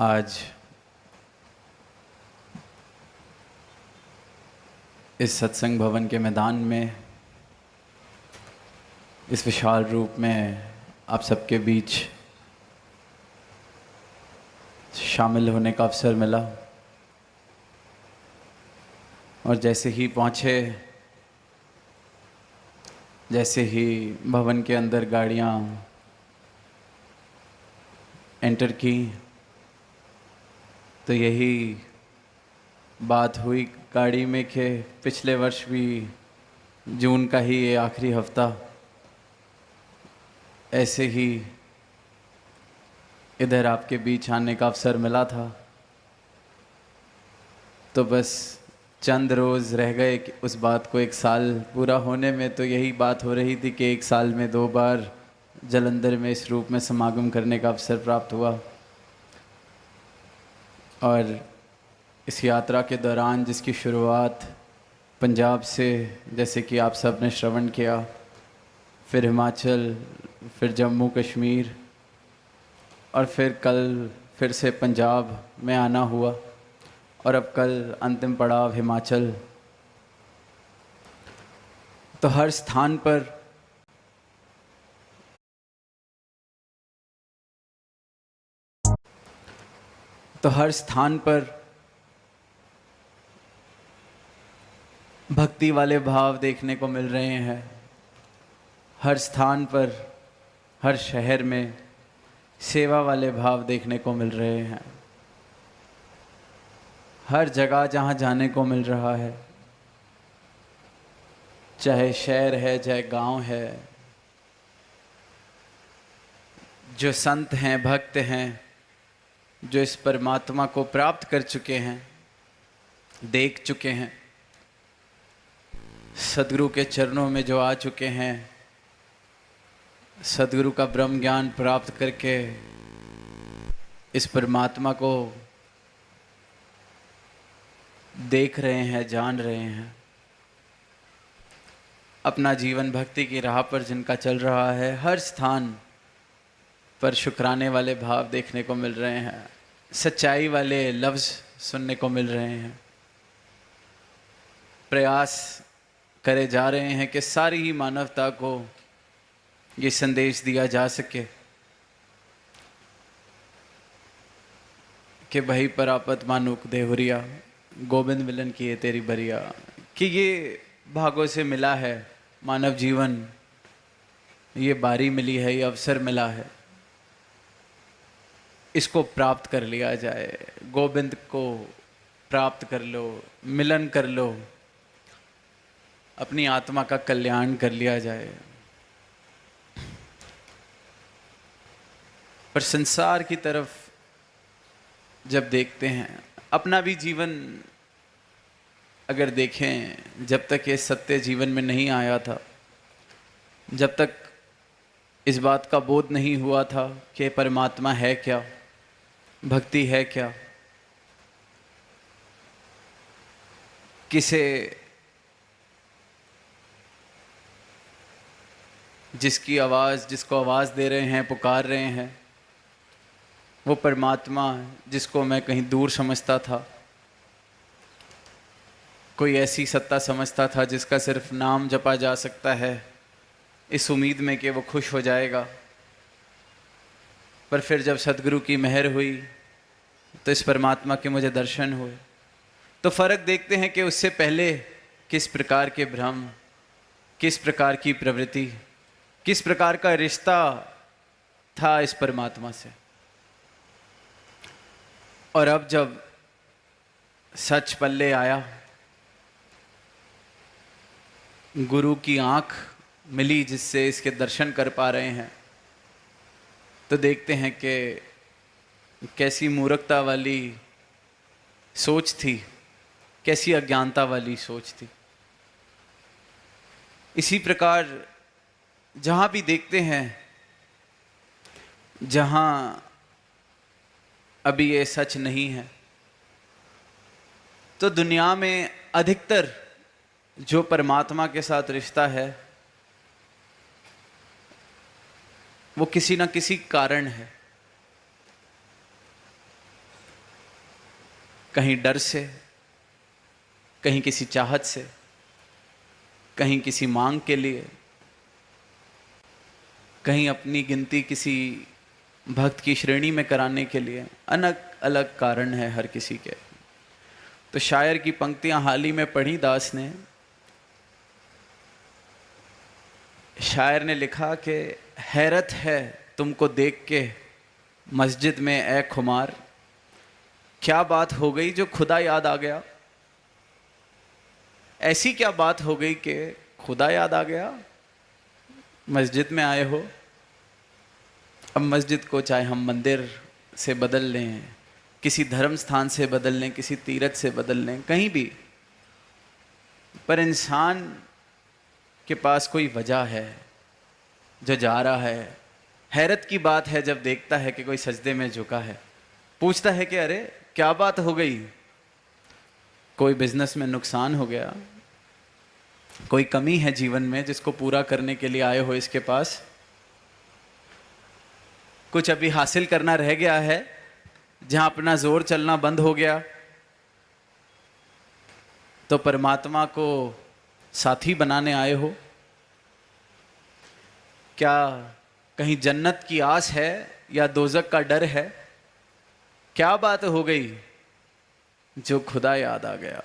आज इस सत्संग भवन के मैदान में इस विशाल रूप में आप सबके बीच शामिल होने का अवसर मिला और जैसे ही पहुँचे, जैसे ही भवन के अंदर गाड़ियाँ एंटर की तो यही बात हुई गाड़ी में कि पिछले वर्ष भी जून का ही ये आखिरी हफ्ता ऐसे ही इधर आपके बीच आने का अवसर मिला था। तो बस चंद रोज़ रह गए कि उस बात को एक साल पूरा होने में। तो यही बात हो रही थी कि एक साल में 2 बार जालंधर में इस रूप में समागम करने का अवसर प्राप्त हुआ। और इस यात्रा के दौरान जिसकी शुरुआत पंजाब से, जैसे कि आप सब ने श्रवण किया, फिर हिमाचल, फिर जम्मू कश्मीर और फिर कल फिर से पंजाब में आना हुआ और अब कल अंतिम पड़ाव हिमाचल। तो हर स्थान पर भक्ति वाले भाव देखने को मिल रहे हैं। हर स्थान पर, हर शहर में सेवा वाले भाव देखने को मिल रहे हैं। हर जगह जहाँ जाने को मिल रहा है, चाहे शहर है चाहे गांव है, जो संत हैं, भक्त हैं, जो इस परमात्मा को प्राप्त कर चुके हैं, देख चुके हैं, सदगुरु के चरणों में जो आ चुके हैं, सदगुरु का ब्रह्म ज्ञान प्राप्त करके इस परमात्मा को देख रहे हैं, जान रहे हैं, अपना जीवन भक्ति की राह पर जिनका चल रहा है, हर स्थान पर शुक्राने वाले भाव देखने को मिल रहे हैं, सच्चाई वाले लफ्ज़ सुनने को मिल रहे हैं। प्रयास करे जा रहे हैं कि सारी ही मानवता को ये संदेश दिया जा सके कि वही परापत मानुक देहुरिया, गोविंद मिलन किए तेरी बरिया। कि ये भागों से मिला है मानव जीवन, ये बारी मिली है, ये अवसर मिला है, इसको प्राप्त कर लिया जाए। गोविंद को प्राप्त कर लो, मिलन कर लो, अपनी आत्मा का कल्याण कर लिया जाए। पर संसार की तरफ जब देखते हैं, अपना भी जीवन अगर देखें, जब तक ये सत्य जीवन में नहीं आया था, जब तक इस बात का बोध नहीं हुआ था कि परमात्मा है क्या, भक्ति है क्या, किसे जिसकी आवाज़, जिसको आवाज़ दे रहे हैं, पुकार रहे हैं, वो परमात्मा जिसको मैं कहीं दूर समझता था, कोई ऐसी सत्ता समझता था जिसका सिर्फ नाम जपा जा सकता है इस उम्मीद में कि वो खुश हो जाएगा। पर फिर जब सदगुरु की मेहर हुई तो इस परमात्मा के मुझे दर्शन हुए। तो फ़र्क देखते हैं कि उससे पहले किस प्रकार के भ्रम, किस प्रकार की प्रवृत्ति, किस प्रकार का रिश्ता था इस परमात्मा से। और अब जब सच पल्ले आया, गुरु की आँख मिली जिससे इसके दर्शन कर पा रहे हैं, तो देखते हैं कि कैसी मूर्खता वाली सोच थी, कैसी अज्ञानता वाली सोच थी। इसी प्रकार जहाँ भी देखते हैं, जहाँ अभी ये सच नहीं है, तो दुनिया में अधिकतर जो परमात्मा के साथ रिश्ता है वो किसी न किसी कारण है। कहीं डर से, कहीं किसी चाहत से, कहीं किसी मांग के लिए, कहीं अपनी गिनती किसी भक्त की श्रेणी में कराने के लिए। अलग अलग कारण है हर किसी के। तो शायर की पंक्तियां हाल ही में पढ़ी दास ने। शायर ने लिखा कि हैरत है तुमको देख के मस्जिद में ए खुमार, क्या बात हो गई जो खुदा याद आ गया। ऐसी क्या बात हो गई कि खुदा याद आ गया। मस्जिद में आए हो, अब मस्जिद को चाहे हम मंदिर से बदल लें, किसी धर्म स्थान से बदल लें, किसी तीर्थ से बदल लें, कहीं भी, पर इंसान के पास कोई वजह है जो जा रहा है। हैरत की बात है जब देखता है कि कोई सजदे में झुका है, पूछता है कि अरे क्या बात हो गई। कोई बिजनेस में नुकसान हो गया, कोई कमी है जीवन में जिसको पूरा करने के लिए आए हो इसके पास, कुछ अभी हासिल करना रह गया है जहां अपना जोर चलना बंद हो गया, तो परमात्मा को साथी बनाने आए हो। क्या कहीं जन्नत की आस है या दोजक का डर है। क्या बात हो गई जो खुदा याद आ गया।